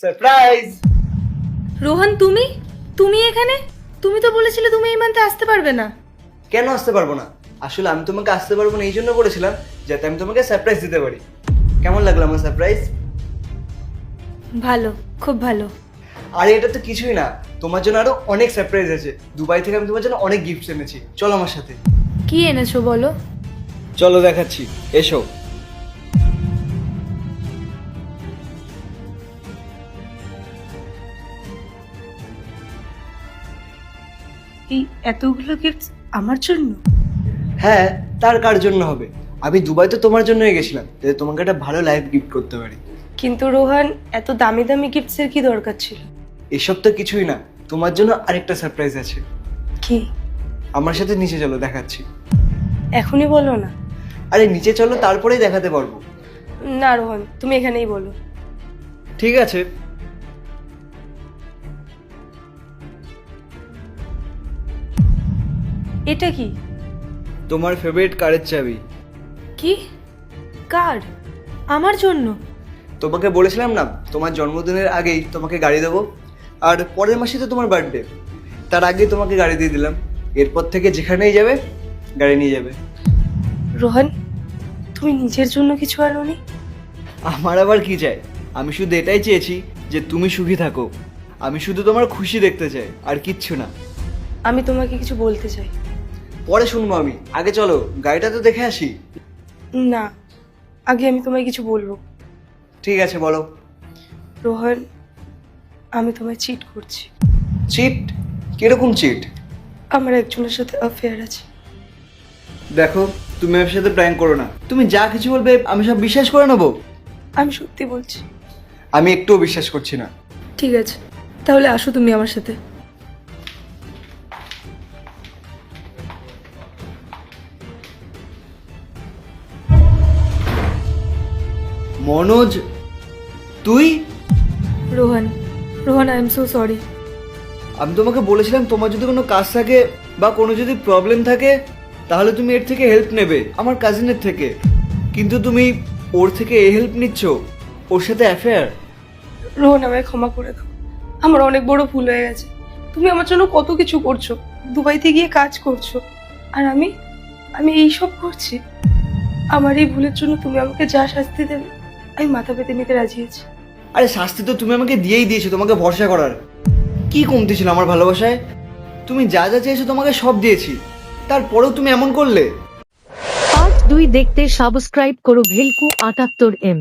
Surprise. Rohan, তুমি তুমি এখানে? তুমি তো বলেছিলে তুমি এই মান্থে আসতে পারবে না। কেন আসতে পারবো না? আসলে আমি তোমাকে আসতে পারবো না এই জন্য বলেছিলাম যাতে আমি তোমাকে সারপ্রাইজ দিতে পারি। কেমন লাগলো আমার সারপ্রাইজ? ভালো, খুব ভালো। আরে এটা তো কিছুই না, তোমার জন্য আরো অনেক সারপ্রাইজ আছে। দুবাই থেকে আমি তোমার জন্য অনেক গিফট এনেছি, চলো আমার সাথে। কি এনেছো বলো? চলো দেখাচ্ছি, এসো। এই এতগুলো গিফট আমার জন্য? হ্যাঁ, তার কার জন্য হবে? আমি দুবাই তো তোমার জন্যই গেছিলাম, যাতে তোমাকে একটা ভালো লাইফ গিফট করতে পারি। কিন্তু রোহন, এত দামি দামি গিফটসের কি দরকার ছিল? এসব তো কিছুই না, তোমার জন্য আরেকটা সারপ্রাইজ আছে। কি? আমার সাথে নিচে চলো, দেখাচ্ছি। এখনই বলো না। আরে নিচে চলো, তারপরেই দেখাতে পারবো। না রোহন, তুমি এখানেই বলো। ঠিক আছে। এটা কি? তোমার ফেভারিট কারের চাবি। কি? কার? আমার জন্য? তোমাকে বলেছিলাম না তোমার জন্মদিনের আগেই তোমাকে গাড়ি দেবো, আর পরের মাসে তো তোমার বার্থডে, তার আগেই তোমাকে গাড়ি দিয়ে দিলাম। এরপর থেকে যেখানেই যাবে গাড়ি নিয়ে যাবে। রোহন, তুমি নিজের জন্য কিছু আনোনি? আমার আবার কি চাই? আমি শুধু এটাই চেয়েছি যে তুমি সুখী থাকো। আমি শুধু তোমার খুশি দেখতে চাই, আর কিচ্ছু না। আমি তোমাকে কিছু বলতে চাই। পরে শুনবো আমি, আগে চলো গাড়িটা তো দেখে আসি। না, আগে আমি তোমায় কিছু বলবো। ঠিক আছে, বলো। রোহন, আমি তোমায় চিট করছি। চিট? কিরকম চিট? আমার একজনের সাথে অ্যাফেয়ার আছে। দেখো, তুমি আমার সাথে প্র্যাঙ্ক করো না। তুমি যা কিছু বলবে আমি সব বিশ্বাস করে নেবো। আমি সত্যি বলছি। আমি একটুও বিশ্বাস করছি না। ঠিক আছে, তাহলে আসো তুমি আমার সাথে। মনোজ, তুই? Rohan, Rohan, I am so sorry. আমি তোমাকে বলেছিলাম তোমার যদি কোনো কাজ থাকে বা কোনো যদি প্রবলেম থাকে তাহলে তুমি এর থেকে হেল্প নেবে, আমার কাজিনের থেকে। কিন্তু তুমি ওর থেকে এই হেল্প নিচ্ছ, ওর সাথে অ্যাফেয়ার। রোহন, আমায় ক্ষমা করে দাও। আমার অনেক বড় ভুল হয়ে গেছে। তুমি আমার জন্য কত কিছু করছো, দুবাইতে গিয়ে কাজ করছো, আর আমি আমি এই সব করছি। আমার এই ভুলের জন্য তুমি আমাকে যা শাস্তি দেবে আমি মাথা পেতে নিতে রাজি আছি। আরে শাস্তি তো তুমি আমাকে দিয়েই দিয়েছো তোমাকে ভরসা করার। কি কমতি ছিল আমার ভালোবাসায়? তুমি যা যা চেয়েছো তোমাকে সব দিয়েছি, তারপরেও তুমি এমন করলে। পার্ট 2 দেখতে সাবস্ক্রাইব করো ভেলকু 78M।